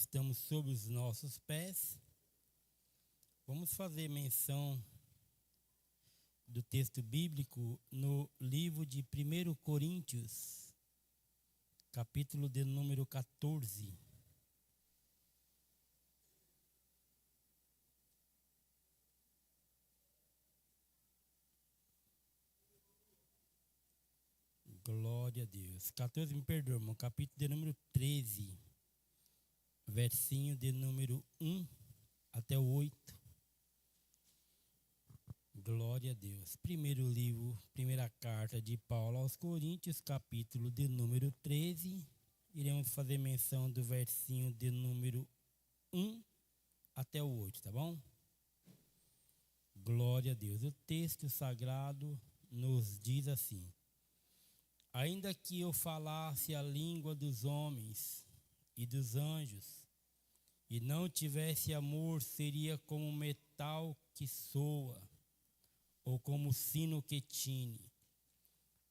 estamos sob os nossos pés, vamos fazer menção do texto bíblico no livro de 1 Coríntios, capítulo de número 14. Glória a Deus. 14, me perdoa, irmão. Capítulo de número 13, versinho de número 1 até o 8. Glória a Deus. Primeiro livro, primeira carta de Paulo aos Coríntios, capítulo de número 13. Iremos fazer menção do versinho de número 1 até o 8, tá bom? Glória a Deus. O texto sagrado nos diz assim: ainda que eu falasse a língua dos homens e dos anjos, e não tivesse amor, seria como metal que soa, ou como sino que tine.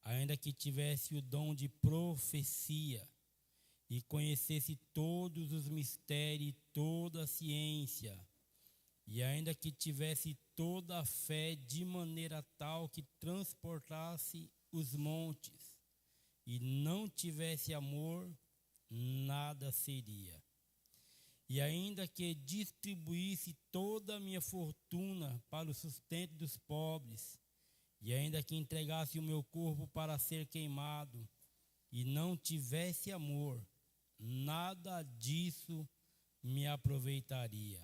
Ainda que tivesse o dom de profecia, e conhecesse todos os mistérios e toda a ciência, e ainda que tivesse toda a fé de maneira tal que transportasse os montes, e não tivesse amor, nada seria. E ainda que distribuísse toda a minha fortuna para o sustento dos pobres, e ainda que entregasse o meu corpo para ser queimado, e não tivesse amor, nada disso me aproveitaria.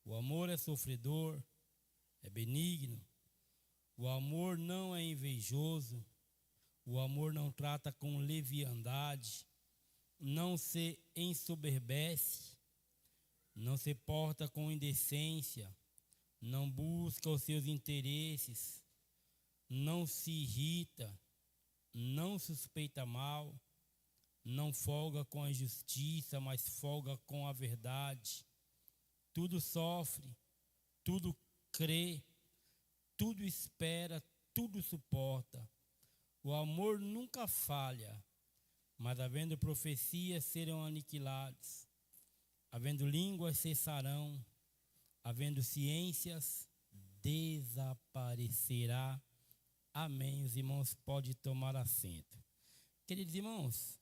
O amor é sofredor, é benigno. O amor não é invejoso. O amor não trata com leviandade, não se ensoberbece, não se porta com indecência, não busca os seus interesses, não se irrita, não suspeita mal, não folga com a justiça, mas folga com a verdade. Tudo sofre, tudo crê, tudo espera, tudo suporta. O amor nunca falha, mas havendo profecias serão aniquilados, havendo línguas cessarão, havendo ciências desaparecerá. Amém. Os irmãos podem tomar assento. Queridos irmãos,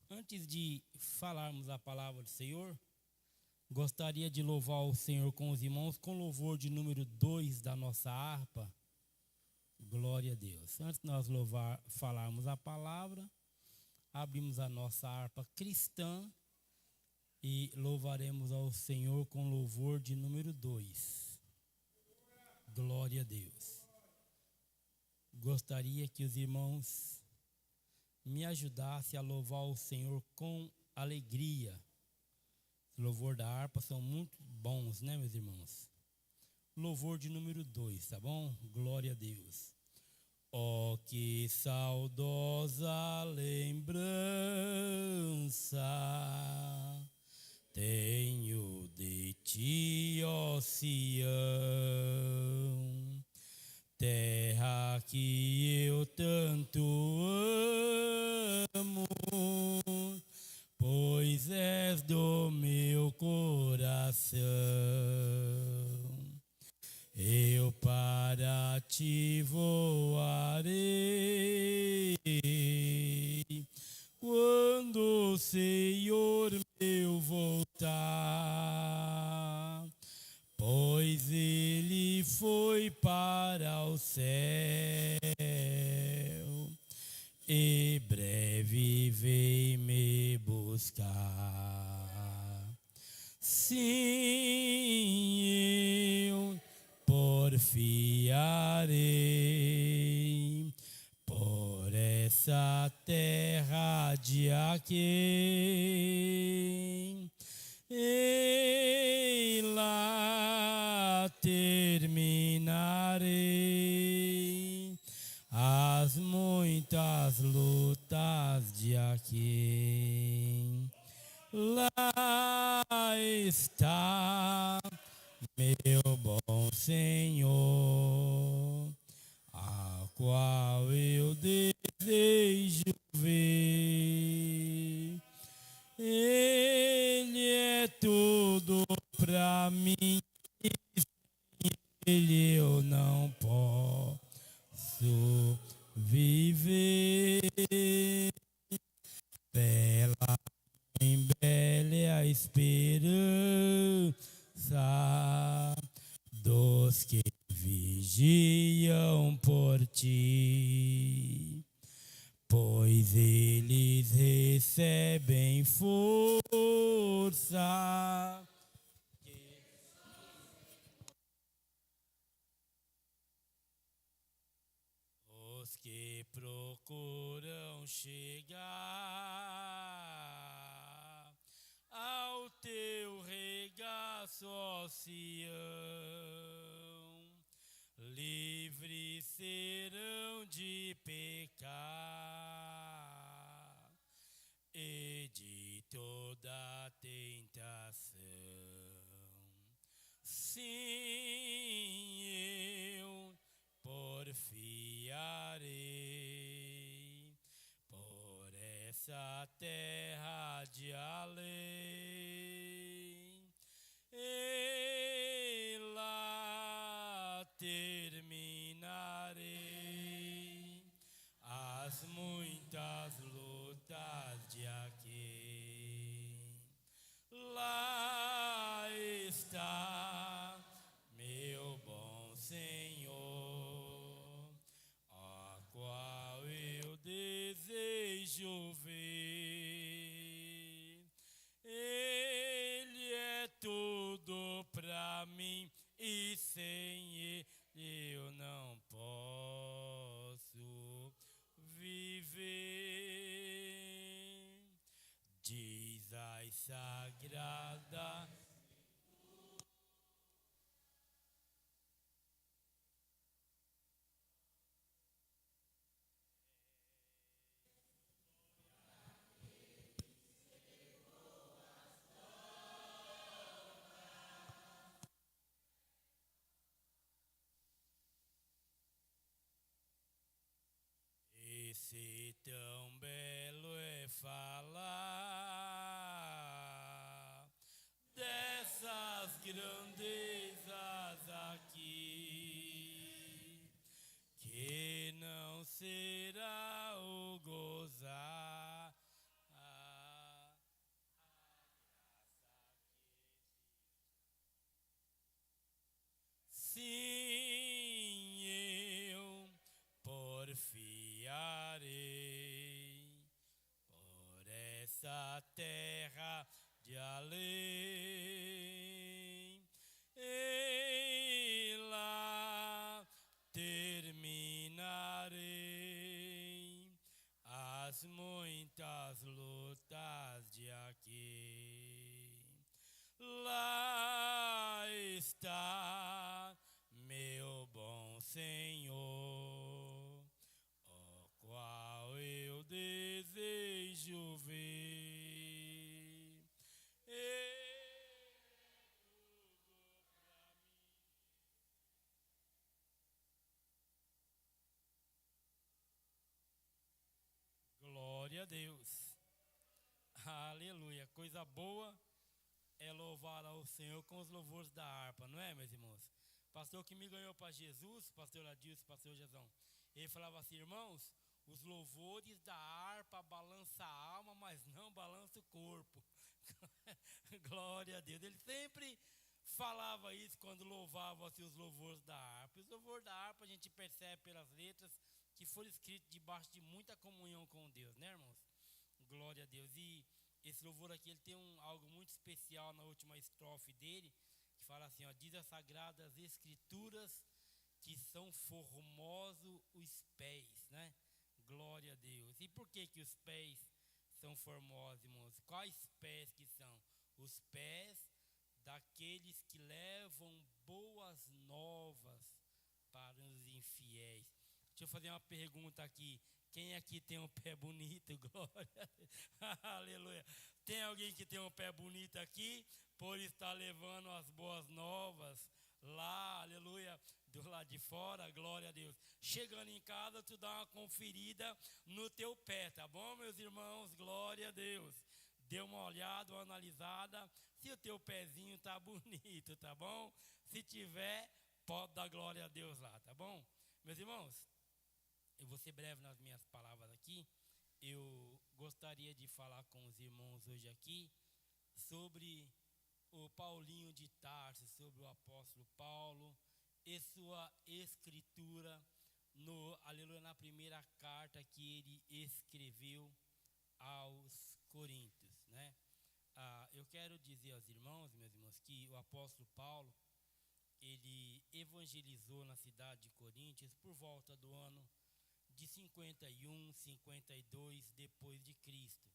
antes de falarmos a palavra do Senhor, gostaria de louvar o Senhor com os irmãos com louvor de número 2 da nossa harpa. Glória a Deus. Antes de nós falarmos a palavra, abrimos a nossa harpa cristã e louvaremos ao Senhor com louvor de número 2. Glória a Deus. Gostaria que os irmãos me ajudassem a louvar o Senhor com alegria. O louvor da harpa são muito bons, né, meus irmãos? Louvor de número 2, tá bom? Glória a Deus. Oh, que saudosa lembrança tenho de ti, ó Sião, terra que eu tanto amo, pois és do meu coração. Eu para ti voarei, quando o Senhor meu voltar, pois ele foi para o céu, e breve vem me buscar. Sim, eu porfiarei por essa terra de aquém, e lá terminarei as muitas lutas de aquém. Lá está meu bom Senhor, a qual eu desejo ver. Ele é tudo pra mim, e sem ele eu não posso viver. Bela, em bela é a esperança dos que vigiam por ti, pois eles recebem força. Os que procuram chegar ao teu regaço, ó Sião, livres serão de pecar e de toda tentação. Sim, eu porfiarei por essa terra de além, e lá terminarei as muitas lutas de aqui. Lá está meu bom Senhor, a qual eu desejo ver. Ele é tudo pra mim, e sem ele eu não posso viver. Diz as sagradas. Esse tão belo é falar dessas grandezas aqui, que não será o gozar. Sim, eu porfiarei por essa terra de além, e lá terminarei as muitas lutas de aqui. Lá está meu bom Senhor, o qual eu desejo ver. Glória a Deus. Aleluia. Coisa boa é louvar ao Senhor com os louvores da harpa, não é, meus irmãos? Pastor que me ganhou para Jesus, pastor Adilson, pastor Jezão, ele falava assim: irmãos, os louvores da harpa balançam a alma, mas não balança o corpo. Glória a Deus. Ele sempre falava isso quando louvava assim, os louvores da harpa. Os louvores da harpa a gente percebe pelas letras que foram escritos debaixo de muita comunhão com Deus, né, irmãos? Glória a Deus. E esse louvor aqui, ele tem algo muito especial na última estrofe dele, que fala assim, ó: diz as sagradas escrituras que são formosos os pés, né? Glória a Deus. E por que que os pés são formosos, irmãos? Quais pés que são? Os pés daqueles que levam boas novas para os infiéis. Deixa eu fazer uma pergunta aqui. Quem aqui tem um pé bonito? Glória. Aleluia. Tem alguém que tem um pé bonito aqui por estar levando as boas novas lá, aleluia, do lado de fora? Glória a Deus. Chegando em casa, tu dá uma conferida no teu pé, tá bom, meus irmãos? Glória a Deus. Dê uma olhada, uma analisada, se o teu pezinho tá bonito, tá bom? Se tiver, pode dar glória a Deus lá, tá bom? Meus irmãos, eu vou ser breve nas minhas palavras aqui. Eu gostaria de falar com os irmãos hoje aqui sobre o Paulinho de Tarso, sobre o apóstolo Paulo e sua escritura na primeira carta que ele escreveu aos Coríntios, né? Eu quero dizer aos irmãos, meus irmãos, que o apóstolo Paulo, ele evangelizou na cidade de Coríntios por volta do ano de 51, 52 depois de Cristo.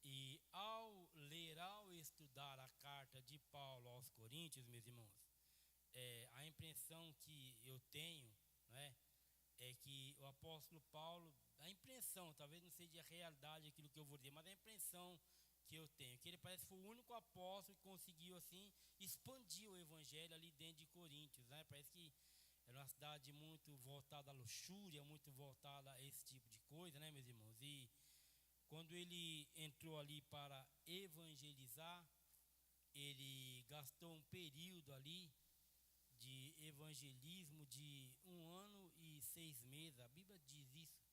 E ao estudar a carta de Paulo aos Coríntios, meus irmãos, a impressão que eu tenho, né, é que o apóstolo Paulo, a impressão, talvez não seja a realidade aquilo que eu vou dizer, mas a impressão que eu tenho, que ele parece que foi o único apóstolo que conseguiu assim expandir o evangelho ali dentro de Coríntios, né? Parece que era uma cidade muito voltada à luxúria, muito voltada a esse tipo de coisa, né, meus irmãos? E quando ele entrou ali para evangelizar, ele gastou um período ali de evangelismo de 1 ano e 6 meses. A Bíblia diz isso,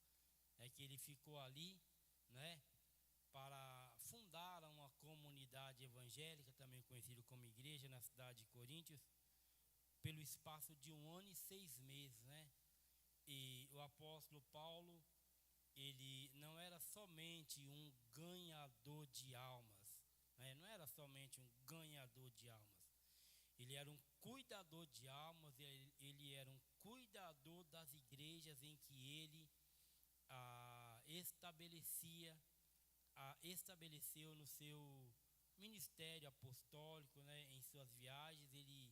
que ele ficou ali, né, para fundar uma comunidade evangélica, também conhecida como igreja, na cidade de Coríntios, pelo espaço de 1 ano e 6 meses, né? E o apóstolo Paulo, ele não era somente um ganhador de almas, né? Não era somente um ganhador de almas. Ele era um cuidador de almas, ele era um cuidador das igrejas em que ele estabeleceu no seu ministério apostólico, né, em suas viagens. Ele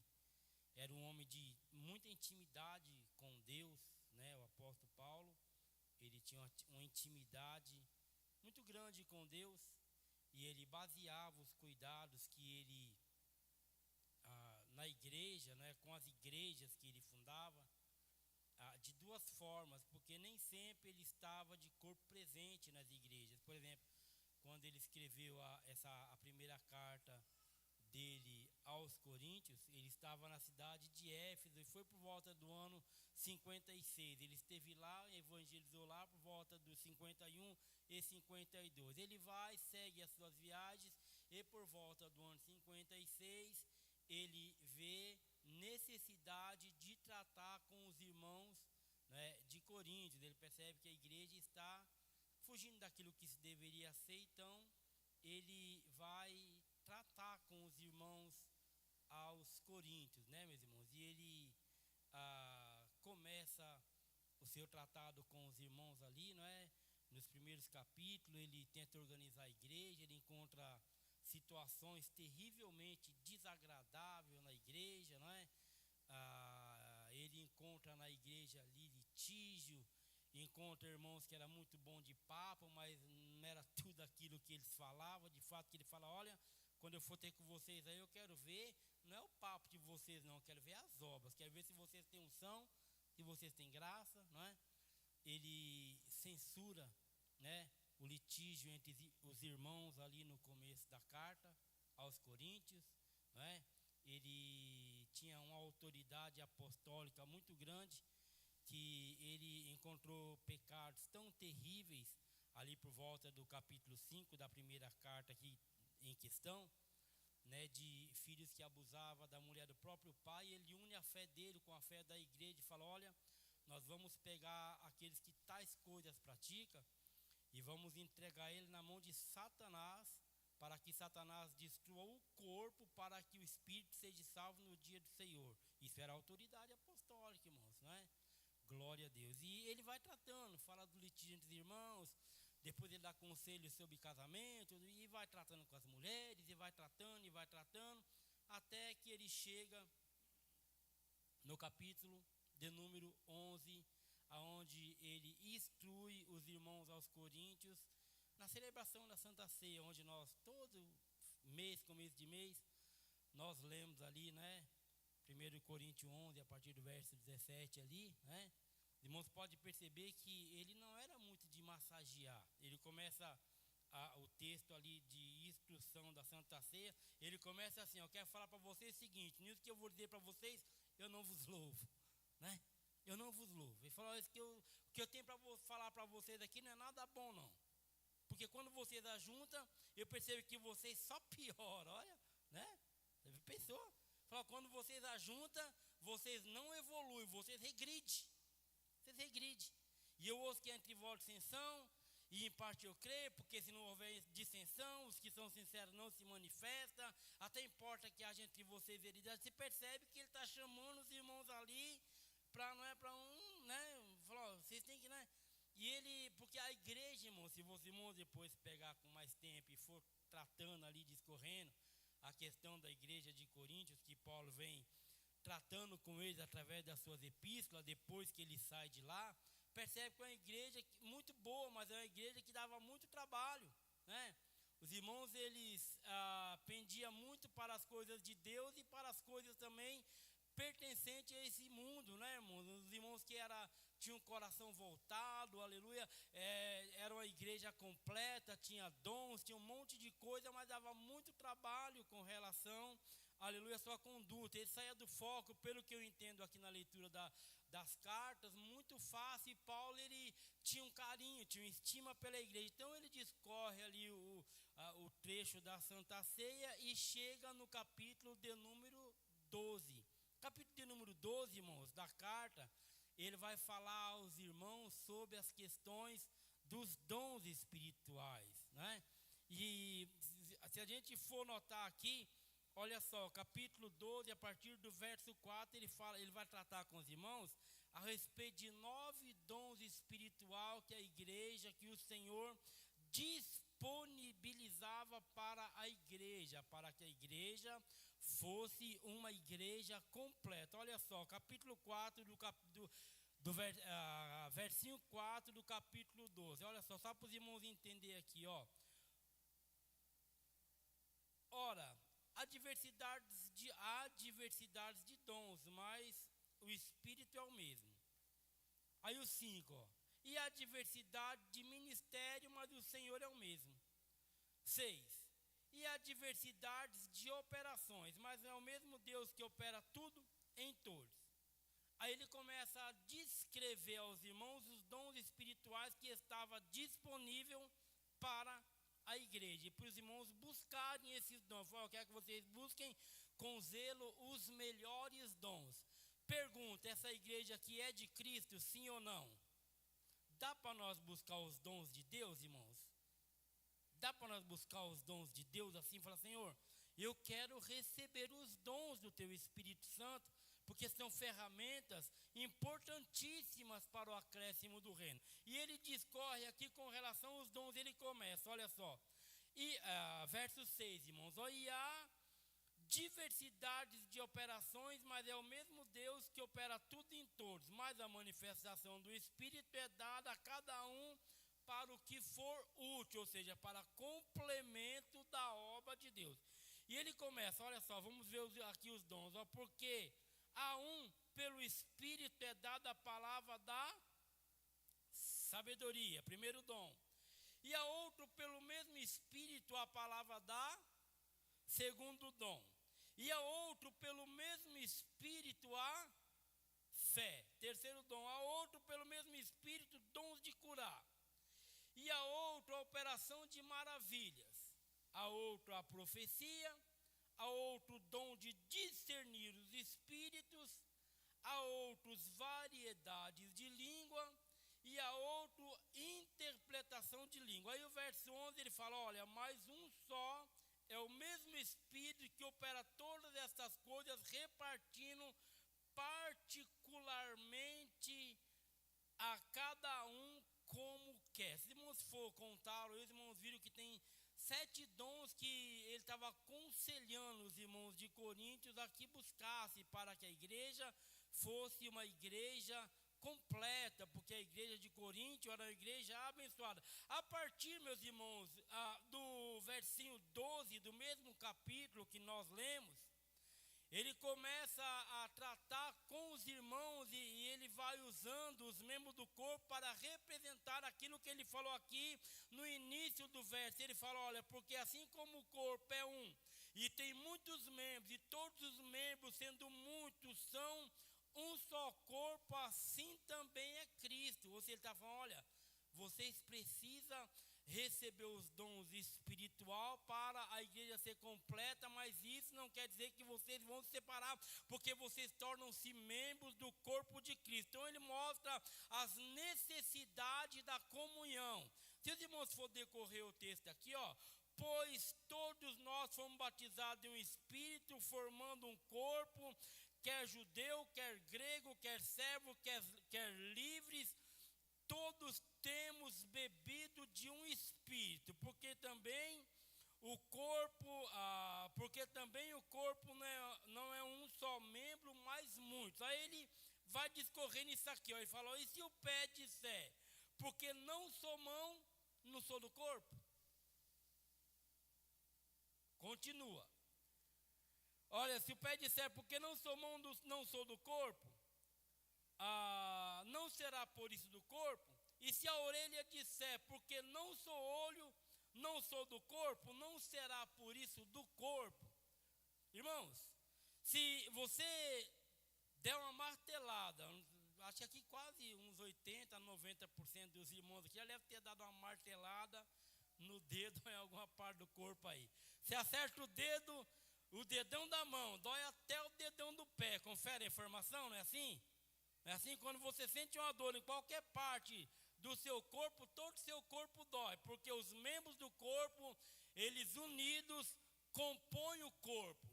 era um homem de muita intimidade com Deus, né, o apóstolo Paulo. Ele tinha uma intimidade muito grande com Deus, e ele baseava os cuidados que ele na igreja, né, com as igrejas que ele fundava, de duas formas, porque nem sempre ele estava de corpo presente nas igrejas. Por exemplo, quando ele escreveu a primeira carta dele aos Coríntios, ele estava na cidade de Éfeso e foi por volta do ano 56. Ele esteve lá, evangelizou lá por volta dos 51 e 52. Ele vai, segue as suas viagens, e por volta do ano 56 ele vê necessidade de tratar com os irmãos, né, de Coríntios. Ele percebe que a igreja está fugindo daquilo que se deveria ser, então ele vai tratar com os irmãos aos Coríntios, né, meus irmãos? E ele começa o seu tratado com os irmãos ali, não é? Nos primeiros capítulos, ele tenta organizar a igreja, ele encontra situações terrivelmente desagradáveis na igreja, não é? Ele encontra na igreja ali litígio, encontra irmãos que era muito bom de papo, mas não era tudo aquilo que eles falavam. De fato, que ele fala: olha, quando eu for ter com vocês aí, eu quero ver, não é o papo de vocês não, eu quero ver as obras, quero ver se vocês têm unção, se vocês têm graça, não é? Ele censura, né, o litígio entre os irmãos ali no começo da carta aos Coríntios, não é? Ele tinha uma autoridade apostólica muito grande, que ele encontrou pecados tão terríveis ali por volta do capítulo 5 da primeira carta aqui em questão, né, de filhos que abusavam da mulher do próprio pai. Ele une a fé dele com a fé da igreja e fala: olha, nós vamos pegar aqueles que tais coisas praticam e vamos entregar ele na mão de Satanás, para que Satanás destrua o corpo, para que o espírito seja salvo no dia do Senhor. Isso era autoridade apostólica, irmãos, não é? Glória a Deus. E ele vai tratando, fala do litígio entre os irmãos, depois ele dá conselhos sobre casamento, e vai tratando com as mulheres, e vai tratando, até que ele chega no capítulo de número 11, aonde ele instrui os irmãos aos Coríntios, na celebração da Santa Ceia, onde nós, todo mês, começo de mês, nós lemos ali, né, 1 Coríntios 11, a partir do verso 17 ali, né? Os irmãos podem perceber que ele não era muito de massagear. Ele começa o texto ali de instrução da Santa Ceia, ele começa assim: eu quero falar para vocês o seguinte, nisso que eu vou dizer para vocês, eu não vos louvo, né? Eu não vos louvo. Ele falou: o que eu tenho para falar para vocês aqui não é nada bom, não. Porque quando vocês ajuntam, eu percebo que vocês só pioram, olha, né? Você pensou? Falou: quando vocês ajuntam, vocês não evoluem, vocês regridem. Vocês regridem. E eu ouço que entre vós dissensão, e em parte eu creio, porque se não houver dissensão, os que são sinceros não se manifestam, até importa que haja entre vocês veridade. Você percebe que ele está chamando os irmãos ali, não é para um, né? Falou: vocês têm que, né? E ele, porque a igreja, irmão, se os irmãos depois pegar com mais tempo e for tratando ali, discorrendo a questão da igreja de Coríntios, que Paulo vem tratando com eles através das suas epístolas, depois que ele sai de lá, percebe que é uma igreja muito boa, mas é uma igreja que dava muito trabalho, né? Os irmãos, eles pendiam muito para as coisas de Deus e para as coisas também pertencentes a esse mundo, né, irmãos? Os irmãos que tinham um coração voltado, aleluia, era uma igreja completa, tinha dons, tinha um monte de coisa, mas dava muito trabalho com relação, aleluia, a sua conduta. Ele saía do foco, pelo que eu entendo aqui na leitura das cartas, muito fácil. E Paulo, ele tinha um carinho, tinha uma estima pela igreja. Então ele discorre ali o trecho da Santa Ceia e chega no capítulo de número 12. Capítulo de número 12, irmãos, da carta, ele vai falar aos irmãos sobre as questões dos dons espirituais, né? E se a gente for notar aqui, olha só, capítulo 12, a partir do verso 4, ele vai tratar com os irmãos a respeito de 9 dons espirituais que a igreja, que o Senhor disponibilizava para a igreja, para que a igreja fosse uma igreja completa. Olha só, capítulo 4 versinho 4 do capítulo 12. Olha só para os irmãos entenderem aqui, ó. Ora, há diversidades de dons, mas o Espírito é o mesmo. Aí o 5, ó. E há diversidade de ministério, mas o Senhor é o mesmo. 6. E há diversidades de operações, mas é o mesmo Deus que opera tudo em todos. Aí ele começa a descrever aos irmãos os dons espirituais que estavam disponíveis para a igreja. E para os irmãos buscarem esses dons. Eu quero que vocês busquem com zelo os melhores dons. Pergunta: essa igreja aqui é de Cristo, sim ou não? Dá para nós buscar os dons de Deus, irmãos? Dá para nós buscar os dons de Deus assim? Falar: Senhor, eu quero receber os dons do Teu Espírito Santo, porque são ferramentas importantíssimas para o acréscimo do reino. E ele discorre aqui com relação aos dons. Ele começa, olha só. E verso 6, irmãos. E há diversidades de operações, mas é o mesmo Deus que opera tudo em todos. Mas a manifestação do Espírito é dada a cada um para o que for útil, ou seja, para complemento da obra de Deus. E ele começa, olha só, vamos ver aqui os dons, ó, porque a um, pelo Espírito, é dada a palavra da sabedoria, primeiro dom. E a outro, pelo mesmo Espírito, a palavra da segundo dom. E a outro, pelo mesmo Espírito, a fé, terceiro dom. A outro, pelo mesmo Espírito, dons de curar. E a outro, a operação de maravilhas. A outro, a profecia. A outro, dom de discernir os espíritos. A outros, variedades de língua. E a outro, interpretação de língua. Aí o verso 11 ele fala: olha, mais um só é o mesmo Espírito que opera todas essas coisas, repartindo particularmente a cada um como quer. Se os irmãos for contar, os irmãos viram que tem 7 dons que ele estava aconselhando os irmãos de Coríntios a que buscasse para que a igreja fosse uma igreja completa, porque a igreja de Coríntios era uma igreja abençoada. A partir, meus irmãos, do versinho 12 do mesmo capítulo que nós lemos, ele começa a tratar com os irmãos e ele vai usando os membros do corpo para representar aquilo que ele falou aqui no início do verso. Ele fala, olha, porque assim como o corpo é um e tem muitos membros, e todos os membros, sendo muitos, são um só corpo, assim também é Cristo. Ou seja, ele está falando, olha, vocês precisam receber os dons espiritual para a igreja ser completa, mas isso não quer dizer que vocês vão se separar, porque vocês tornam-se membros do corpo de Cristo. Então ele mostra as necessidades da comunhão. Se os irmãos for decorrer o texto aqui, pois todos nós fomos batizados em um espírito, formando um corpo, quer judeu, quer grego, quer servo, quer livres, todos temos bebido de um espírito, porque também o corpo não é um só membro, mas muitos. Aí ele vai discorrer nisso aqui, ele falou, e se o pé disser, porque não sou mão, não sou do corpo? Continua. Olha, se o pé disser, porque não sou mão, não sou do corpo, não será por isso do corpo? E se a orelha disser, porque não sou olho, não sou do corpo, não será por isso do corpo? Irmãos, se você der uma martelada, acho que aqui quase uns 80%, 90% dos irmãos aqui já devem ter dado uma martelada no dedo em alguma parte do corpo aí. Você acerta o dedo, o dedão da mão, dói até o dedão do pé. Confere a informação, não é assim? Não é assim? Quando você sente uma dor em qualquer parte do seu corpo, todo o seu corpo dói, porque os membros do corpo, eles unidos, compõem o corpo.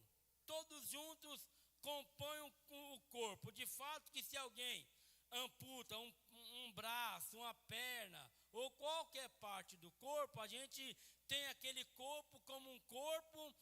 Todos juntos compõem o corpo. De fato que se alguém amputa um braço, uma perna, ou qualquer parte do corpo, a gente tem aquele corpo como um corpo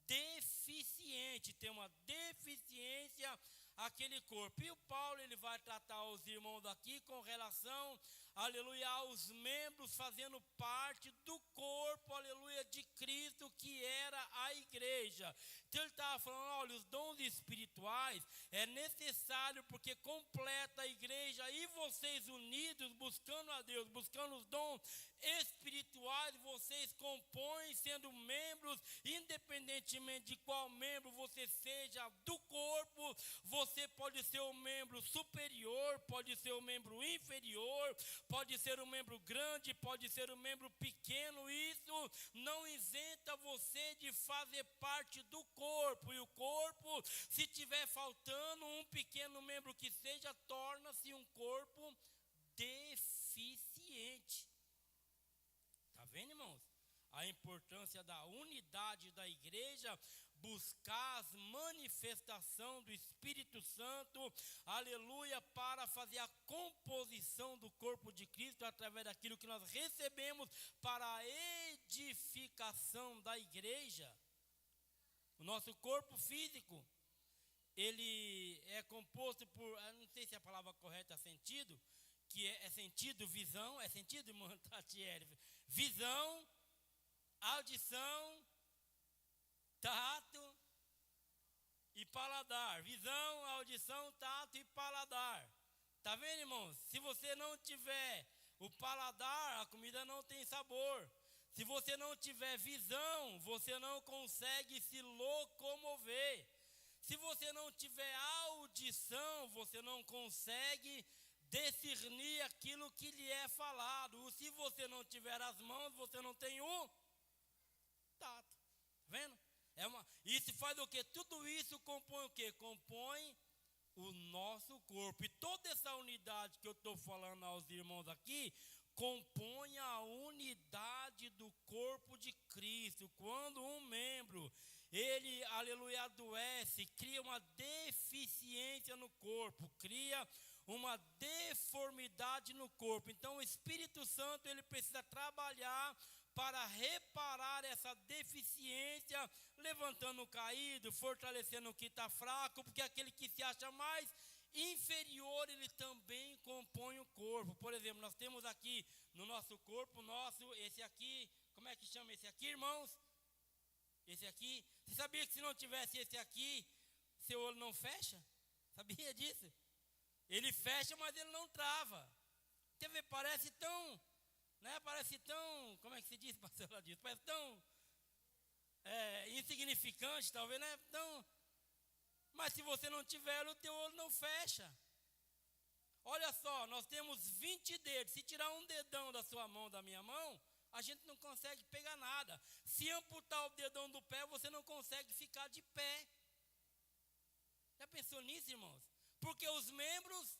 deficiente, tem uma deficiência aquele corpo. E o Paulo, ele vai tratar os irmãos aqui com relação, aleluia, aos membros fazendo parte do corpo, aleluia, de Cristo, que era a igreja. Então ele estava falando, olha, os dons espirituais é necessário porque completa a igreja, e vocês unidos, buscando a Deus, buscando os dons espirituais, vocês compõem, sendo membros, independentemente de qual membro você seja do corpo. Você pode ser um membro superior, pode ser um membro inferior, pode ser um membro grande, pode ser um membro pequeno. Isso não isenta você de fazer parte do corpo. E o corpo, se tiver faltando um pequeno membro que seja, torna-se um corpo deficiente. Está vendo, irmãos? A importância da unidade da igreja, buscar as manifestações do Espírito Santo, aleluia, para fazer a composição do corpo de Cristo através daquilo que nós recebemos para a edificação da igreja. O nosso corpo físico, ele é composto por, eu não sei se a palavra correta é sentido, que é sentido, visão, é sentido, irmã Tatiele? Visão, audição, tato e paladar. Visão, audição, tato e paladar. Tá vendo, irmãos? Se você não tiver o paladar, a comida não tem sabor. Se você não tiver visão, você não consegue se locomover. Se você não tiver audição, você não consegue discernir aquilo que lhe é falado. Se você não tiver as mãos, você não tem o tato. Tá vendo? Isso faz o quê? Tudo isso compõe o quê? Compõe o nosso corpo. E toda essa unidade que eu estou falando aos irmãos aqui, compõe a unidade do corpo de Cristo. Quando um membro, ele, aleluia, adoece, cria uma deficiência no corpo, cria uma deformidade no corpo. Então o Espírito Santo, ele precisa trabalhar para reparar essa deficiência, levantando o caído, fortalecendo o que está fraco, porque aquele que se acha mais inferior, ele também compõe o corpo. Por exemplo, nós temos aqui no nosso corpo, esse aqui, como é que chama esse aqui, irmãos? Esse aqui, você sabia que se não tivesse esse aqui, seu olho não fecha? Sabia disso? Ele fecha, mas ele não trava. Quer ver, parece tão, né? Parece tão, como é que se diz, pastor Ladis? Parece tão insignificante, talvez, né? Tão, mas se você não tiver, o teu olho não fecha. Olha só, nós temos 20 dedos. Se tirar um dedão da sua mão, da minha mão, a gente não consegue pegar nada. Se amputar o dedão do pé, você não consegue ficar de pé. Já pensou nisso, irmãos? Porque os membros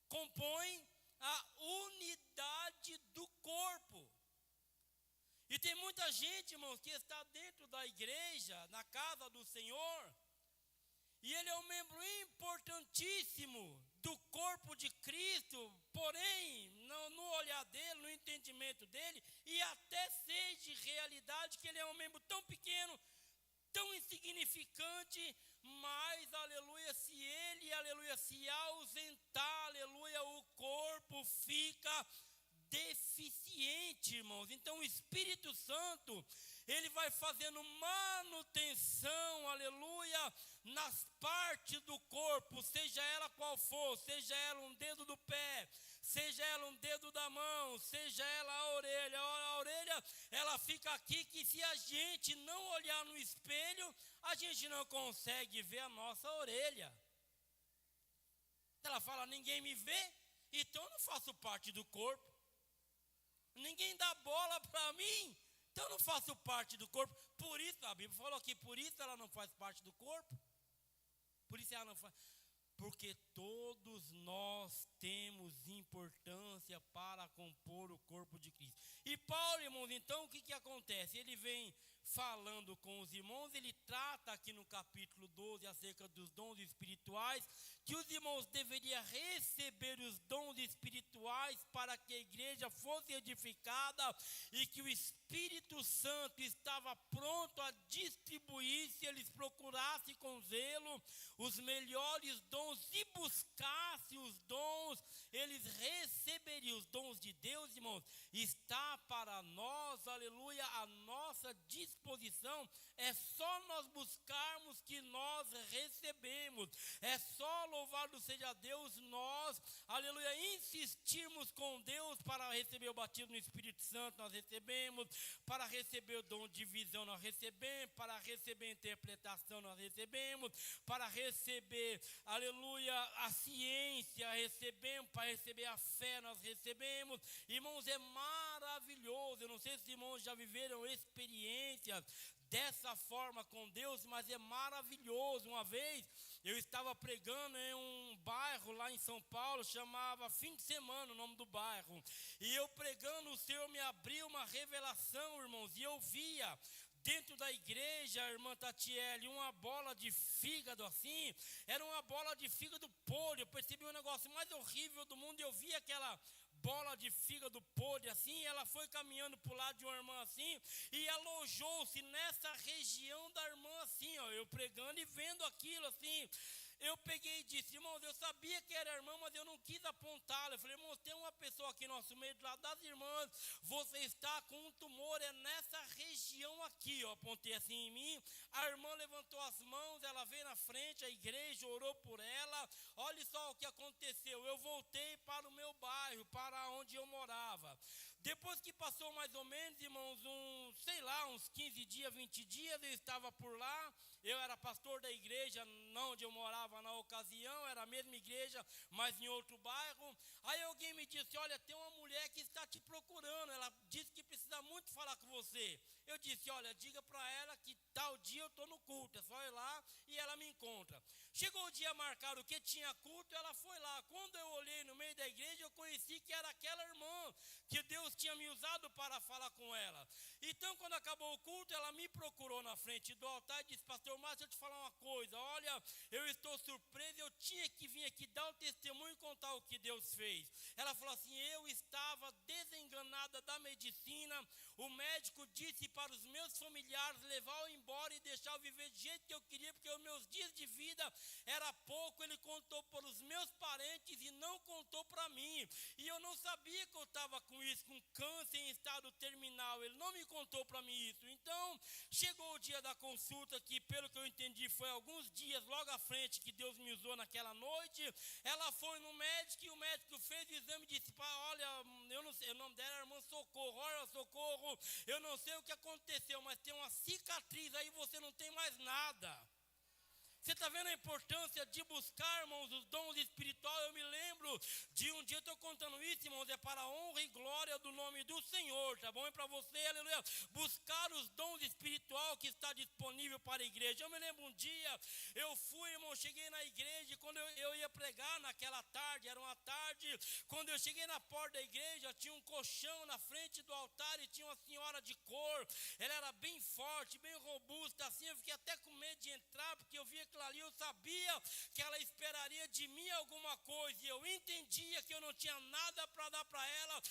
compõem a unidade do corpo. E tem muita gente, irmãos, que está dentro da igreja, na casa do Senhor, e ele é um membro importantíssimo do corpo de Cristo, porém, no olhar dele, no entendimento dele, e até seja realidade que ele é um membro tão pequeno, tão insignificante, mas, aleluia, se ele, aleluia, se ausentar, aleluia, o corpo fica deficiente, irmãos. Então o Espírito Santo, ele vai fazendo manutenção, aleluia, nas partes do corpo, seja ela qual for, seja ela um dedo do pé, seja ela um dedo da mão, seja ela a orelha, ela fica aqui, que se a gente não olhar no espelho, a gente não consegue ver a nossa orelha. Ela fala, ninguém me vê, então eu não faço parte do corpo. Ninguém dá bola para mim, então eu não faço parte do corpo. Por isso, a Bíblia falou que por isso ela não faz parte do corpo. Por isso ela não faz. Porque todos nós temos importância para compor o corpo de Cristo. E Paulo, irmãos, então o que acontece? Ele vem falando com os irmãos, ele trata aqui no capítulo 12 acerca dos dons espirituais, que os irmãos deveriam receber os dons espirituais para que a igreja fosse edificada e que o Espírito Santo estava pronto a distribuir, se eles procurassem com zelo os melhores dons e buscassem os dons, eles receberiam os dons de Deus, irmãos. Está para nós, aleluia, a nossa disposição. É só nós buscarmos que nós recebemos. É só, louvado seja Deus, nós, aleluia, insistirmos com Deus para receber o batismo no Espírito Santo, nós recebemos. Para receber o dom de visão, nós recebemos. Para receber a interpretação, nós recebemos. Para receber, aleluia, a ciência, recebemos. Para receber a fé, nós recebemos. Irmãos, é maravilhoso. Eu não sei se os irmãos já viveram experiências dessa forma com Deus, mas é maravilhoso. Uma vez eu estava pregando em um bairro lá em São Paulo, chamava Fim de Semana o nome do bairro, e eu pregando, o Senhor me abriu uma revelação, irmãos, e eu via dentro da igreja, a irmã Tatiele, uma bola de fígado assim, era uma bola de fígado podre. Eu percebi o negócio mais horrível do mundo, e eu vi aquela bola de fígado podre assim, ela foi caminhando para o lado de uma irmã assim, e alojou-se nessa região da irmã assim, ó, eu pregando e vendo aquilo assim. Eu peguei e disse, irmãos, eu sabia que era irmã, mas eu não quis apontá-la. Eu falei, irmãos, tem uma pessoa aqui no nosso meio, do lado das irmãs, você está com um tumor, é nessa região aqui, ó. Apontei assim em mim, a irmã levantou as mãos, ela veio na frente, a igreja orou por ela. Olha só o que aconteceu, eu voltei para o meu bairro, para onde eu morava. Depois que passou mais ou menos, irmãos, uns 15 dias, 20 dias, eu estava por lá, eu era pastor da igreja, não onde eu morava na ocasião, era a mesma igreja, mas em outro bairro. Aí alguém me disse, olha, tem uma mulher que está te procurando, ela disse que precisa muito falar com você. Eu disse, olha, diga para ela que tal dia eu estou no culto, é só ir lá e ela me encontra. Chegou o dia marcado que tinha culto, ela foi lá. Quando eu olhei no meio da igreja, eu conheci que era aquela irmã, que Deus tinha me usado para falar com ela. Então, quando acabou o culto, ela me procurou na frente do altar e disse, pastor Márcio, deixa eu te falar uma coisa, olha, eu estou surpreso, eu tinha que vir aqui dar o testemunho e contar o que Deus fez. Ela falou assim, eu estava desenganada da medicina, o médico disse para os meus familiares levar-o embora e deixar eu viver do jeito que eu queria, porque os meus dias de vida era pouco. Ele contou para os meus parentes e não contou para mim, e eu eu não sabia que eu estava com isso, com câncer em estado terminal. Ele não me contou para mim isso. Então, chegou o dia da consulta, que pelo que eu entendi foi alguns dias logo à frente que Deus me usou naquela noite. Ela foi no médico e o médico fez o exame e disse: olha, eu não sei, o nome dela era irmã Socorro. Olha, Socorro, eu não sei o que aconteceu, mas tem uma cicatriz aí, você não tem mais nada. Você está vendo a importância de buscar, irmãos, os dons espirituais? Eu me lembro de um dia, eu estou contando isso, irmãos, é para a honra e glória do nome do Senhor, tá bom? É para você, aleluia, buscar os dons espirituais que está disponível para a igreja. Eu me lembro um dia, eu fui, irmão, cheguei na igreja, e quando eu ia pregar naquela tarde, era uma tarde, quando eu cheguei na porta da igreja, tinha um colchão na frente do altar e tinha uma senhora de cor, ela era bem forte, bem robusta, assim, eu fiquei até com medo de entrar, porque eu via aquilo ali, eu sabia que ela esperaria de mim alguma coisa, e eu entendia que eu não tinha nada para dar para ela,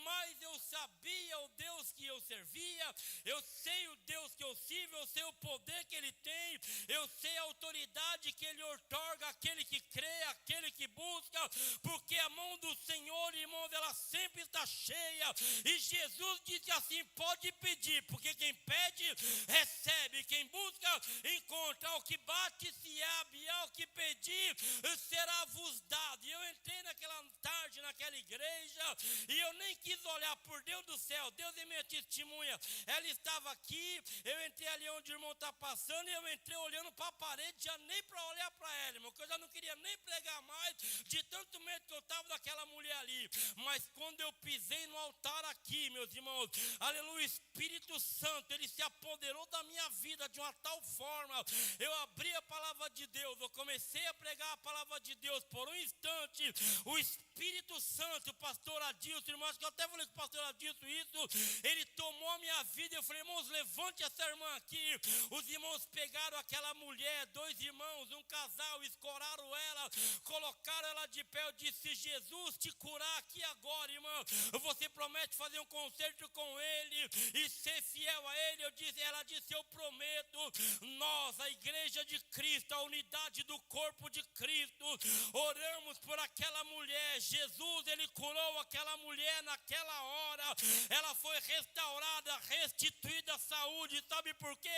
mas eu sabia o Deus que eu servia, eu sei o Deus que eu sirvo, eu sei o poder que Ele tem, eu sei a autoridade que Ele outorga àquele que crê, àquele que busca, porque a mão do Senhor, irmãos, ela sempre está cheia, e Jesus disse assim: pode pedir, porque quem pede, recebe, quem busca, encontra, o que bate, se abre, ao que pedir, será vos dado. E eu entrei naquela tarde, naquela igreja, e eu nem quis olhar, por Deus do céu, Deus é minha testemunha, ela estava aqui, eu entrei ali onde o irmão está passando, e eu entrei olhando para a parede, já nem para olhar para ela, irmão, que eu já não queria nem pregar mais, de tanto medo que eu estava daquela mulher ali. Mas quando eu pisei no altar aqui, meus irmãos, aleluia, o Espírito Santo, ele se apoderou da minha vida de uma tal forma, eu abri a palavra de Deus, eu comecei a pregar a palavra de Deus, por um instante, o Espírito Santo, o pastor Adilson, irmãos, que eu até falei com o pastor Adilson isso, ele tomou a minha vida. Eu falei: irmãos, levante essa irmã aqui. Os irmãos pegaram aquela mulher, dois irmãos, um casal, escoraram ela, colocaram ela de pé. Eu disse: se Jesus te curar aqui agora, irmão, você promete fazer um concerto com ele e ser fiel a ele? Ela disse: eu prometo. Nós, a igreja de Cristo, a unidade do corpo de Cristo, oramos por aquela mulher. Jesus, ele curou aquela mulher naquela hora, ela foi restaurada, restituída a saúde. Sabe por quê?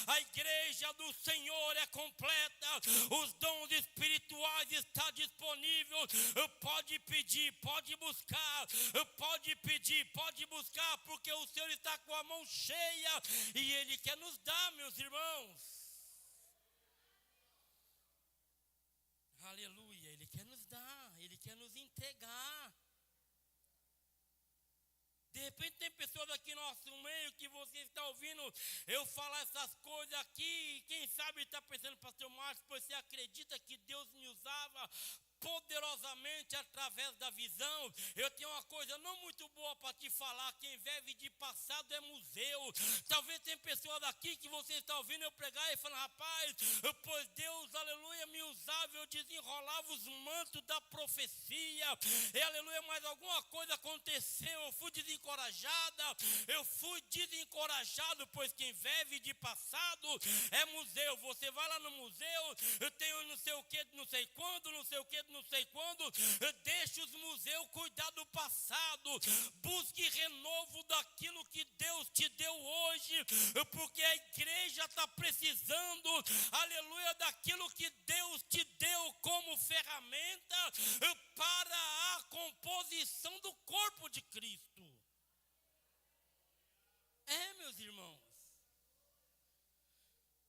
A igreja do Senhor é completa, os dons espirituais estão disponíveis. Pode pedir, pode buscar, pode pedir, pode buscar, porque o Senhor está com a mão cheia e Ele quer nos dar, meus irmãos. Aleluia, Ele quer nos dar, Ele quer nos entregar. De repente tem pessoas aqui no nosso meio que você está ouvindo eu falar essas coisas aqui, e quem sabe está pensando: pastor Márcio, você acredita que Deus me usava poderosamente através da visão? Eu tenho uma coisa não muito boa para te falar: quem vive de passado é museu. Talvez tem pessoas daqui que você está ouvindo eu pregar e falando: rapaz, pois Deus, aleluia, me usava, eu desenrolava os mantos da profecia, e aleluia, mas alguma coisa aconteceu, eu fui desencorajado, pois quem vive de passado é museu. Você vai lá no museu, eu tenho não sei o que, não sei quando, não sei o que, não sei quando, deixa os museus cuidar do passado, busque renovo daquilo que Deus te deu hoje, porque a igreja está precisando, aleluia, daquilo que Deus te deu como ferramenta para a composição do corpo de Cristo. Meus irmãos,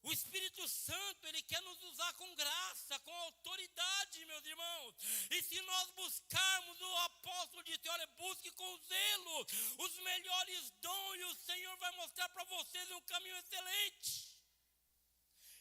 o Espírito Santo, ele quer nos usar com graça, com autoridade, meus irmãos. E se nós buscarmos, o apóstolo disse: olha, busque com zelo os melhores dons, e o Senhor vai mostrar para vocês um caminho excelente.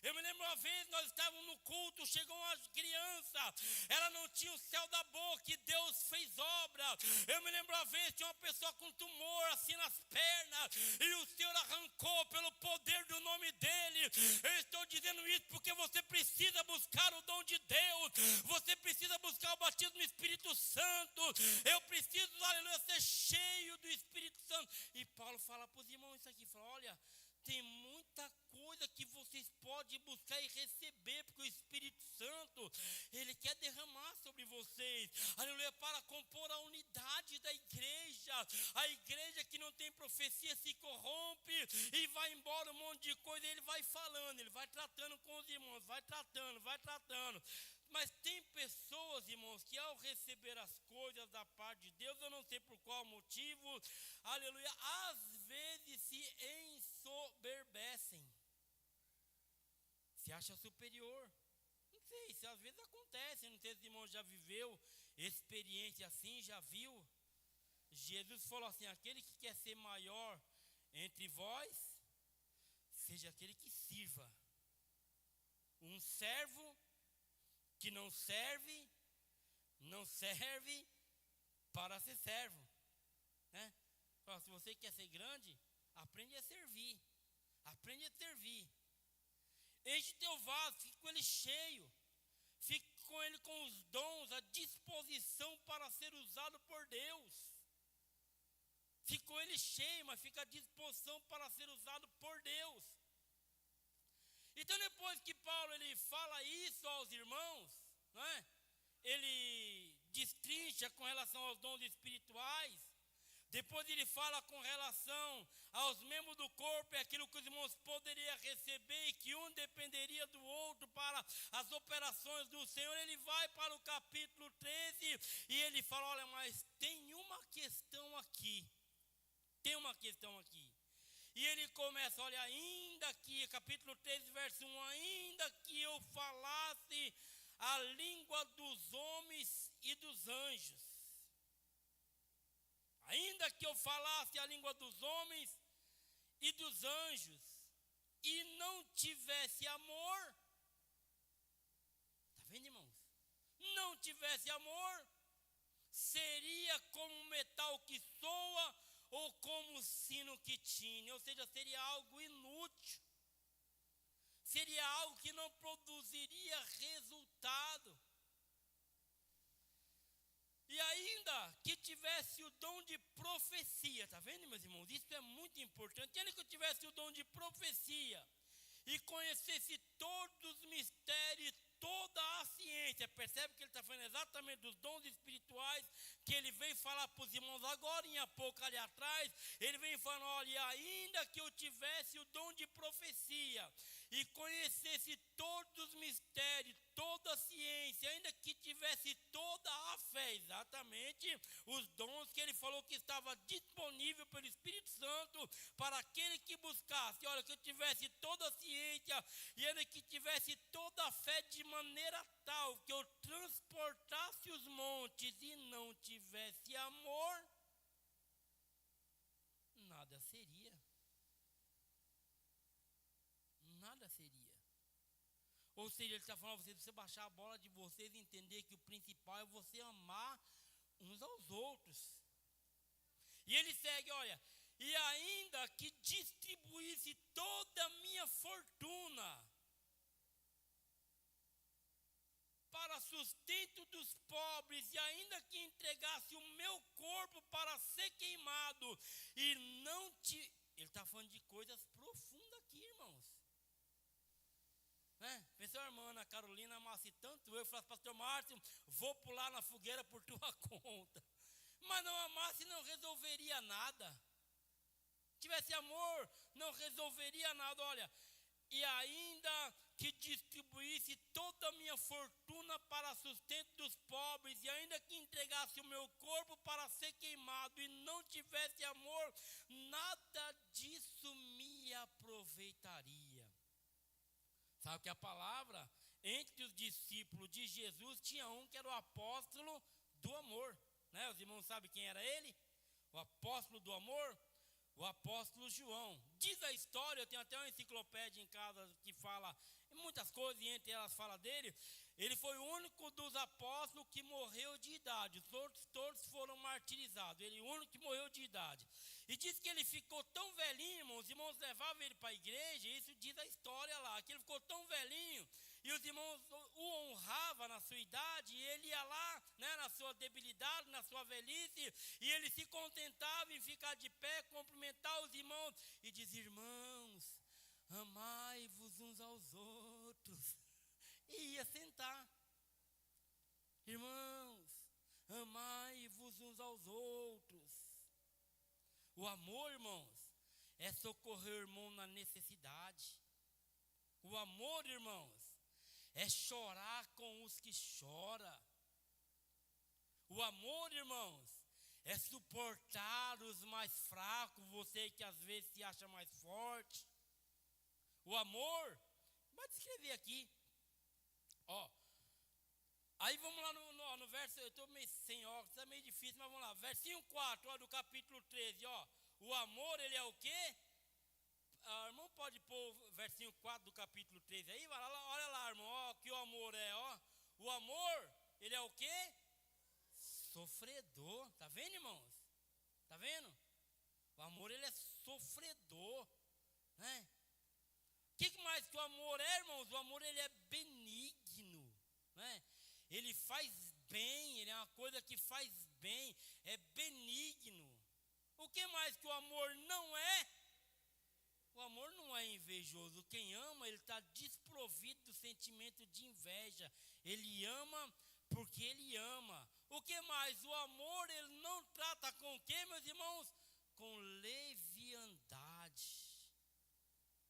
Eu me lembro uma vez, nós estávamos no culto, chegou uma criança, ela não tinha o céu da boca e Deus fez obra. Eu me lembro uma vez, tinha uma pessoa com tumor assim nas pernas e o Senhor arrancou pelo poder do nome dele. Eu estou dizendo isso porque você precisa buscar o dom de Deus, você precisa buscar o batismo do Espírito Santo. Eu preciso, aleluia, ser cheio do Espírito Santo. E Paulo fala para os irmãos isso aqui, fala: olha, tem muita coisa que vocês podem buscar e receber, porque o Espírito Santo, ele quer derramar sobre vocês, aleluia, para compor a unidade A igreja que não tem profecia se corrompe e vai embora um monte de coisa. Ele vai falando, ele vai tratando com os irmãos, vai tratando. Mas tem pessoas, irmãos, que ao receber as coisas da parte de Deus, eu não sei por qual motivo, aleluia, às vezes se ensoberbecem, se acha superior. Não sei, isso às vezes acontece, não sei se o irmão já viveu experiência assim, já viu. Jesus falou assim: aquele que quer ser maior entre vós, seja aquele que sirva. Um servo que não serve para ser servo, né? Se você quer ser grande, aprende a servir. Enche teu vaso, fique com ele cheio, fique com ele com os dons, a disposição para ser usado por Deus. Fique com ele cheio, mas fica à disposição para ser usado por Deus. Então, depois que Paulo ele fala isso aos irmãos, não é? Ele destrincha com relação aos dons espirituais. Depois ele fala com relação aos membros do corpo, é aquilo que os irmãos poderiam receber e que um dependeria do outro para as operações do Senhor. Ele vai para o capítulo 13 e ele fala: olha, mas tem uma questão aqui. E ele começa, olha, ainda que, capítulo 13, verso 1, ainda que eu falasse a língua dos homens e dos anjos. Ainda que eu falasse a língua dos homens e dos anjos, e não tivesse amor, está vendo, irmãos? Não tivesse amor, seria como um metal que soa ou como um sino que tine, ou seja, seria algo inútil, seria algo que não produziria resultado. E ainda que tivesse o dom de profecia, está vendo, meus irmãos? Isso é muito importante. Ainda que eu tivesse o dom de profecia e conhecesse todos os mistérios, toda a ciência, percebe que ele está falando exatamente dos dons espirituais que ele vem falar para os irmãos agora, em pouco ali atrás, ele vem falando: olha, ainda que eu tivesse o dom de profecia e conhecesse todos os mistérios, toda a ciência, ainda que tivesse toda a fé, exatamente os dons que ele falou que estava disponível pelo Espírito Santo para aquele que buscasse. Olha, que eu tivesse toda a ciência e ainda que tivesse toda a fé de maneira tal que eu transportasse os montes e não tivesse amor, nada seria. Ou seja, ele está falando a você baixar a bola de vocês e entender que o principal é você amar uns aos outros. E ele segue, olha, e ainda que distribuísse toda a minha fortuna para sustento dos pobres, e ainda que entregasse o meu corpo para ser queimado, e não te... Ele está falando de coisas profundas aqui, irmãos. Pensou, a irmã Ana Carolina amasse tanto eu, falasse: pastor Márcio, vou pular na fogueira por tua conta. Mas não amasse, não resolveria nada. Tivesse amor, não resolveria nada. Olha, e ainda que distribuísse toda a minha fortuna para sustento dos pobres, e ainda que entregasse o meu corpo para ser queimado, e não tivesse amor, nada disso me aproveitaria. Sabe que a palavra, entre os discípulos de Jesus, tinha um que era o apóstolo do amor, né? Os irmãos sabem quem era ele? O apóstolo do amor, o apóstolo João. Diz a história, eu tenho até uma enciclopédia em casa que fala muitas coisas, e entre elas fala dele. Ele foi o único dos apóstolos que morreu de idade. Os outros todos foram martirizados. Ele é o único que morreu de idade. E diz que ele ficou tão velhinho, os irmãos levavam ele para a igreja, e isso diz a história lá, que ele ficou tão velhinho, e os irmãos o honravam na sua idade, e ele ia lá, né, na sua debilidade, na sua velhice, e ele se contentava em ficar de pé, cumprimentar os irmãos, e dizia: irmãos, amai-vos uns aos outros. E ia sentar. Irmãos, amai-vos uns aos outros. O amor, irmãos, é socorrer o irmão na necessidade. O amor, irmãos, é chorar com os que choram. O amor, irmãos, é suportar os mais fracos, você que às vezes se acha mais forte. O amor, vai descrever aqui, ó. Aí vamos lá no verso, eu estou meio sem óculos, está meio difícil, mas vamos lá. Versinho 4, ó, do capítulo 13, ó. O amor, ele é o quê? Irmão, pode pôr o versinho 4 do capítulo 13 aí? Olha lá, irmão, ó, que o amor é, ó. O amor, ele é o quê? Sofredor. Tá vendo, irmãos? Tá vendo? O amor, ele é sofredor, né? O que mais que o amor é, irmãos? O amor, ele é benigno, né? Ele faz bem, ele é uma coisa que faz bem, é benigno. O que mais que o amor não é? O amor não é invejoso. Quem ama, ele está desprovido do sentimento de inveja. Ele ama porque ele ama. O que mais? O amor, ele não trata com o quê, meus irmãos? Com leviandade.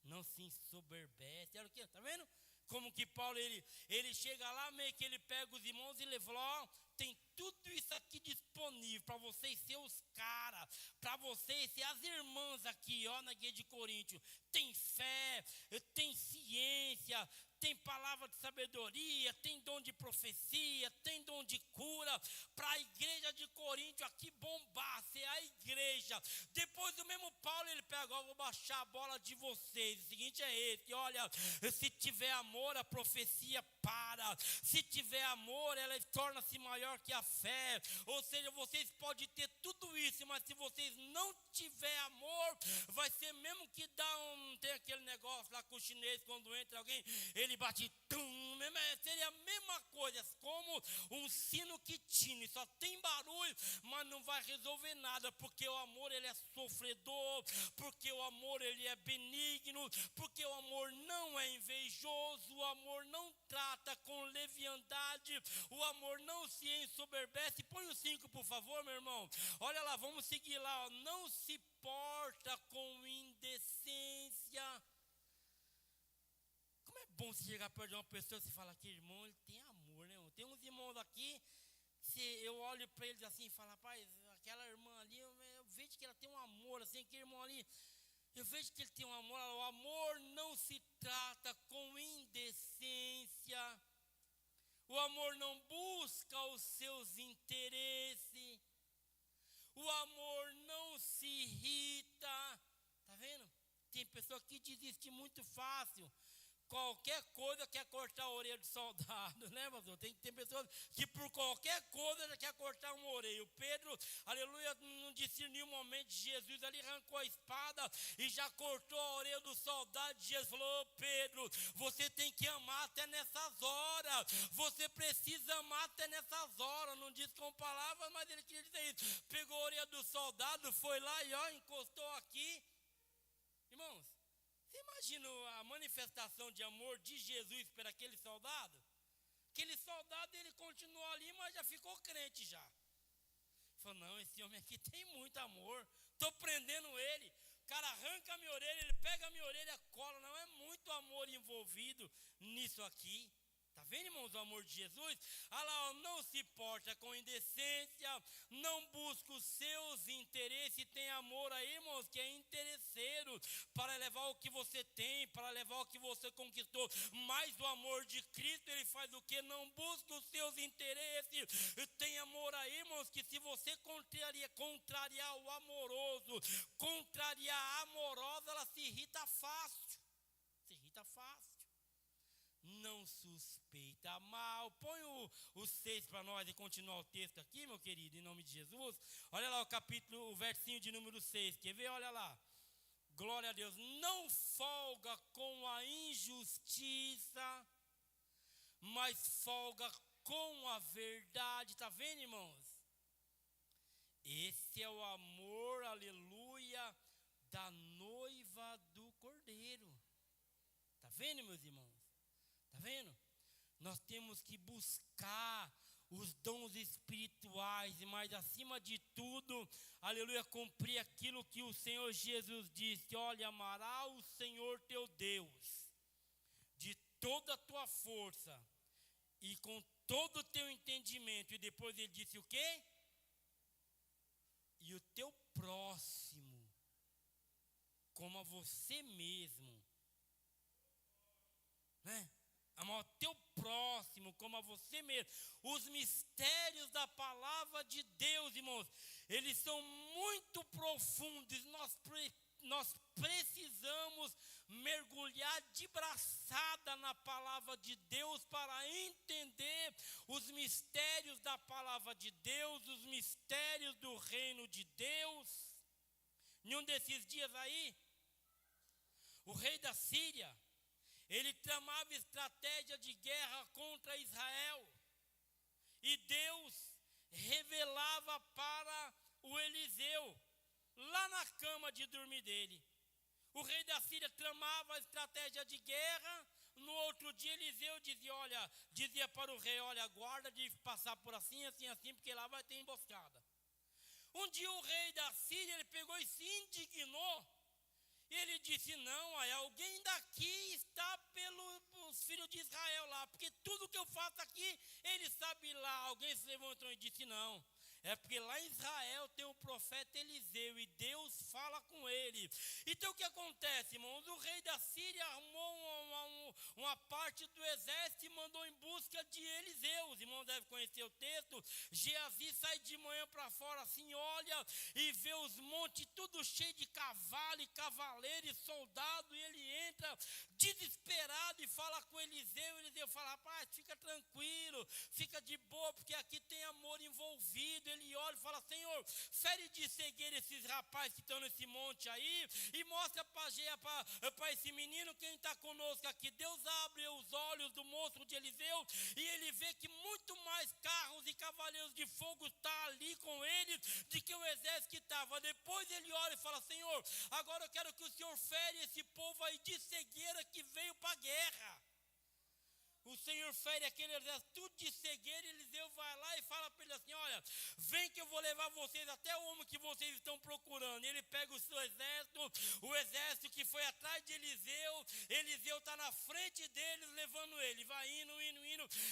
Não se ensoberbece. Olha o que? Está vendo? Como que Paulo, ele chega lá, meio que ele pega os irmãos e ele fala, ó, tem tudo isso aqui disponível para vocês ser os caras, para vocês ser as irmãs aqui, ó, na igreja de Coríntios. Tem fé, tem ciência, tem palavra de sabedoria, tem dom de profecia, tem dom de cura, para a igreja de Coríntios aqui bombar, ser a igreja. Depois o mesmo Paulo, ele pega, ó, vou baixar a bola de vocês. O seguinte é esse, olha, se tiver amor, a profecia para. Se tiver amor, ela torna-se maior que a fé. Ou seja, vocês podem ter tudo isso, mas se vocês não tiver amor, vai ser mesmo que dá tem aquele negócio lá com o chinês, quando entra alguém, ele bate, tum, seria a mesma coisa, como um sino que tine, só tem barulho, mas não vai resolver nada, porque o amor, ele é sofredor, porque o amor, ele é benigno, porque o amor não é invejoso, o amor não trata com leviandade, o amor não se ensoberbece. Põe o 5, por favor, meu irmão. Olha lá, vamos seguir lá, ó. Não se porta com indecência. Como é bom você chegar perto de uma pessoa e você fala que irmão, ele tem amor, né? Tem uns irmãos aqui, se eu olho para eles assim e falo, rapaz, aquela irmã ali, eu vejo que ela tem um amor, assim, aquele irmão ali, eu vejo que ele tem um amor. O amor não se trata com indecência. O amor não busca os seus interesses. O amor não se irrita. Tá vendo? Tem pessoa que desiste muito fácil. Qualquer coisa quer cortar a orelha do soldado, né, pastor? Tem pessoas que por qualquer coisa já quer cortar uma orelha. O Pedro, aleluia, não discerniu o momento de Jesus, ali arrancou a espada e já cortou a orelha do soldado. Jesus falou, Pedro, você tem que amar até nessas horas. Você precisa amar até nessas horas. Não diz com palavras, mas ele queria dizer isso. Pegou a orelha do soldado, foi lá e ó, encostou aqui. Irmãos, você imagina a manifestação de amor de Jesus para aquele soldado? Aquele soldado, ele continuou ali, mas já ficou crente já. Falou, não, esse homem aqui tem muito amor. Estou prendendo ele. O cara arranca a minha orelha, ele pega a minha orelha, cola. Não, é muito amor envolvido nisso aqui. Está vendo, irmãos, o amor de Jesus? Olha lá, ó, não se porta com indecência, não busca os seus interesses. Tem amor aí, irmãos, que é interesseiro, para levar o que você tem, para levar o que você conquistou. Mas o amor de Cristo, ele faz o que? Não busca os seus interesses. Tem amor aí, irmãos, que se você contrariar o amoroso, contrariar a amorosa, ela se irrita fácil. Se irrita fácil. Não suspeita mal. Põe o 6 para nós e continuar o texto aqui, meu querido, em nome de Jesus. Olha lá o versinho de número 6. Quer ver? Olha lá. Glória a Deus. Não folga com a injustiça, mas folga com a verdade. Está vendo, irmãos? Esse é o amor, aleluia, da noiva do Cordeiro. Está vendo, meus irmãos? Está vendo? Nós temos que buscar os dons espirituais, mas acima de tudo, aleluia, cumprir aquilo que o Senhor Jesus disse: olha, amará o Senhor teu Deus de toda a tua força e com todo o teu entendimento. E depois ele disse o quê? E o teu próximo como a você mesmo, né? Amar o teu próximo como a você mesmo. Os mistérios da palavra de Deus, irmãos, eles são muito profundos. Nós precisamos mergulhar de braçada na palavra de Deus para entender os mistérios da palavra de Deus, os mistérios do reino de Deus. Em um desses dias aí, o rei da Síria, ele tramava estratégia de guerra contra Israel. E Deus revelava para o Eliseu, lá na cama de dormir dele. O rei da Síria tramava a estratégia de guerra. No outro dia Eliseu dizia para o rei: olha, guarda de passar por assim, assim, assim, porque lá vai ter emboscada. Um dia o rei da Síria, ele pegou e se indignou. E ele disse: não, alguém daqui está pelos filhos de Israel lá, porque tudo que eu faço aqui, ele sabe lá. Alguém se levantou e disse: não, é porque lá em Israel tem o profeta Eliseu e Deus fala com ele. Então o que acontece, irmãos? O rei da Síria arrumou uma parte do exército e mandou em busca de Eliseu. Os irmãos devem conhecer o texto. Geazi sai de manhã para fora assim, olha e vê os montes tudo cheio de cavalo e cavaleiro e soldado. E ele entra desesperado e fala com Eliseu. Eliseu fala: rapaz, fica tranquilo, fica de boa, porque aqui tem amor envolvido. Ele olha e fala: Senhor, fere de cegueira esses rapazes que estão nesse monte aí e mostra para esse menino quem está conosco aqui. Deus abre os olhos do moço de Eliseu e ele vê que muito mais carros e cavaleiros de fogo está ali com ele do que o exército que estava. Depois ele olha e fala: Senhor, agora eu quero que o Senhor fere esse povo aí de cegueira que veio para a guerra. O Senhor fere aquele exército tudo de cegueira. Eliseu vai lá e fala para ele assim: olha, vem que eu vou levar vocês até o homem que vocês estão procurando. Ele pega o seu exército, o exército que foi atrás de Eliseu. Eliseu está na frente deles levando ele. Vai indo,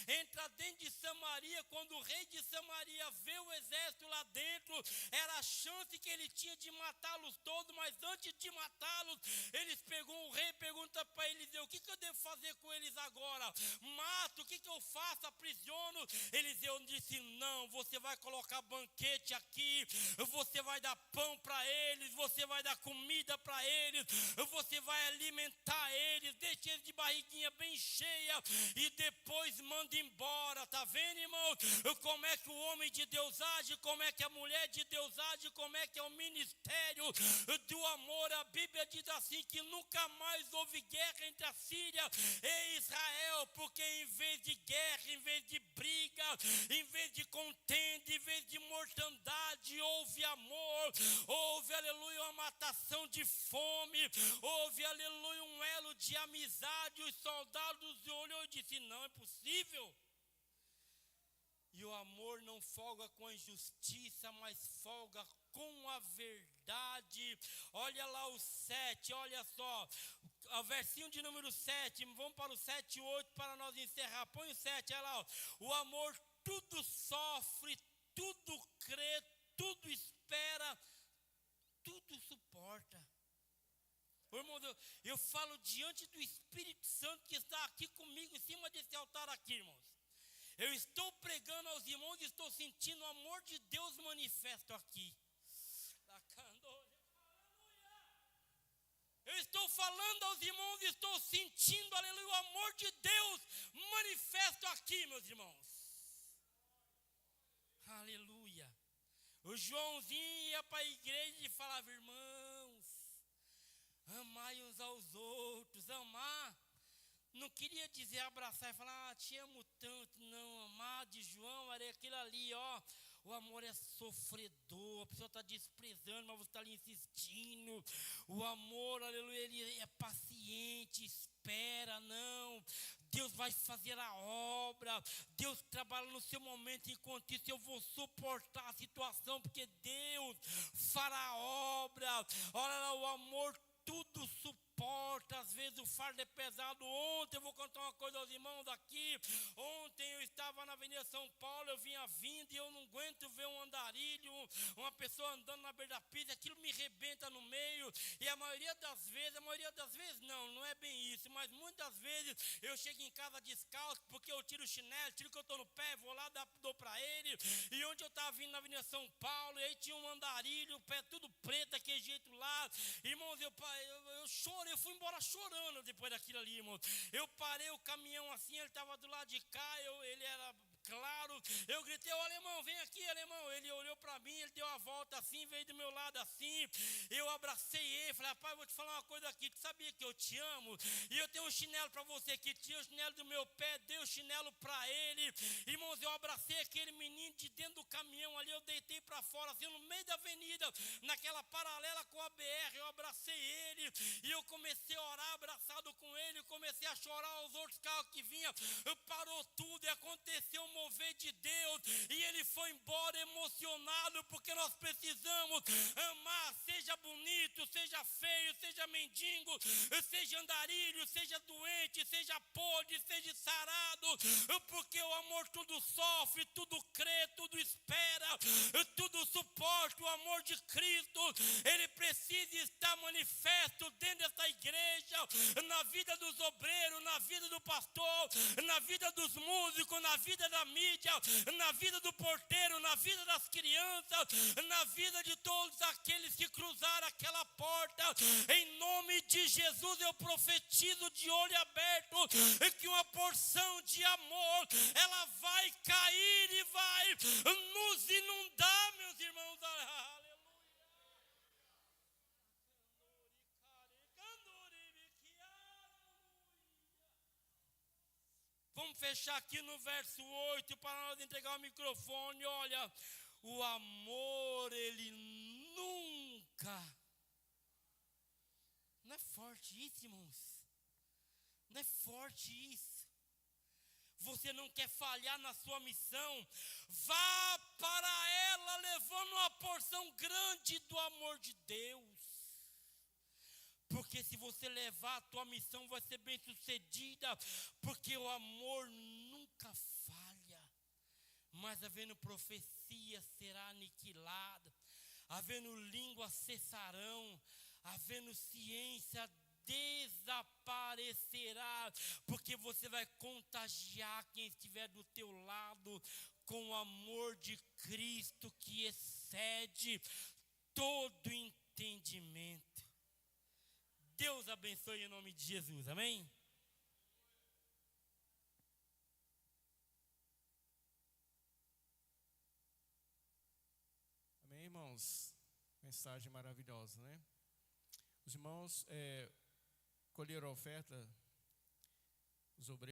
entra dentro de Samaria. Quando o rei de Samaria vê o exército lá dentro, era a chance que ele tinha de matá-los todos. Mas antes de matá-los, o rei pergunta para Eliseu: o que eu devo fazer com eles agora? Mato, o que eu faço? Aprisiono? Eliseu disse: não, você vai colocar banquete aqui, você vai dar pão para eles, você vai dar comida para eles, você vai alimentar eles, deixa eles de barriguinha bem cheia e depois manda embora. Tá vendo, irmão? Como é que o homem de Deus age, como é que a mulher de Deus age, como é que é o ministério do amor. A Bíblia diz assim que nunca mais houve guerra entre a Síria e Israel, porque em vez de guerra, em vez de briga, em vez de contenda, em vez de mortandade, houve amor, houve, aleluia, uma matação de fome, houve, aleluia, um elo de amizade. Os soldados olhou e disse: não é possível. E o amor não folga com a injustiça, mas folga com a verdade. Olha lá o 7, olha só, o versinho de número 7, vamos para o 7 e 8 para nós encerrar. Põe o 7, olha lá, ó. O amor tudo sofre, tudo crê, tudo espera, tudo suporta. Irmão, eu falo diante do Espírito Santo que está aqui comigo em cima desse altar aqui, irmãos. Eu estou pregando aos irmãos e estou sentindo o amor de Deus manifesto aqui. Eu estou falando aos irmãos e estou sentindo, aleluia, o amor de Deus manifesto aqui, meus irmãos. Aleluia. O Joãozinho ia para a igreja e falava: irmãos, amai uns aos outros. Amar não queria dizer abraçar e falar: te amo tanto. Não, amar de João era aquilo ali, ó. O amor é sofredor, a pessoa está desprezando, mas você está ali insistindo. O amor, aleluia, ele é paciente, espera, não. Deus vai fazer a obra, Deus trabalha no seu momento, enquanto isso eu vou suportar a situação, porque Deus fará a obra. Olha lá, o amor tudo suporta. Às vezes o fardo é pesado. Ontem, eu vou contar uma coisa aos irmãos aqui. Ontem eu estava na Avenida São Paulo, eu vinha vindo e eu não aguento ver um andarilho, uma pessoa andando na beira da pista, aquilo me rebenta no meio. E a maioria das vezes não é bem isso, mas muitas vezes eu chego em casa descalço, porque eu tiro o chinelo, tiro o que eu estou no pé, vou lá, dou para ele. E onde eu estava vindo na Avenida São Paulo, e aí tinha um andarilho, o pé tudo preto, daquele jeito lá. Irmãos, eu chorei, eu fui embora chorando depois daquilo ali, irmão. Eu parei o caminhão assim, ele estava do lado de cá, ele era claro. Eu gritei: ô alemão, vem aqui, alemão. Ele olhou para mim, ele deu a volta assim, veio do meu lado assim. Eu abracei ele, falei: rapaz, vou te falar uma coisa aqui, tu sabia que eu te amo? E eu tenho um chinelo para você aqui, tira o chinelo do meu pé, dei o chinelo para ele. Irmãos, eu abracei aquele menino de dentro do caminhão ali, eu deitei para fora assim, no meio da avenida, naquela paralela com a BR, eu abracei ele e eu comecei a orar abraçado com ele, comecei a chorar. Os outros carros que vinham, parou tudo e aconteceu um mover de Deus, e ele foi embora emocionado, porque nós precisamos amar, seja bonito, seja feio, seja mendigo, seja andarilho, seja doente, seja podre, seja sarado, porque o amor tudo sofre, tudo crê, tudo espera, tudo suporta. O amor de Cristo, ele precisa estar manifesto dentro dessa igreja, na vida dos obreiros, na vida do pastor, na vida dos músicos, na vida da mídia, na vida do porteiro, na vida das crianças, na vida de todos aqueles que cruzaram aquela porta. Em nome de Jesus eu profetizo de olho aberto que uma porção de amor, ela vai cair e vai nos inundar, meus irmãos. Vamos fechar aqui no verso 8 para nós entregar o microfone. Olha, o amor, ele nunca... Não é forte isso, irmãos? Não é forte isso? Você não quer falhar na sua missão? Vá para ela levando uma porção grande do amor de Deus. Porque se você levar, a tua missão vai ser bem sucedida, porque o amor nunca falha. Mas havendo profecia será aniquilada, havendo língua cessarão, havendo ciência desaparecerá, porque você vai contagiar quem estiver do teu lado com o amor de Cristo que excede todo entendimento. Deus abençoe em nome de Jesus, amém? Amém, irmãos? Mensagem maravilhosa, né? Os irmãos colheram a oferta, os obreiros.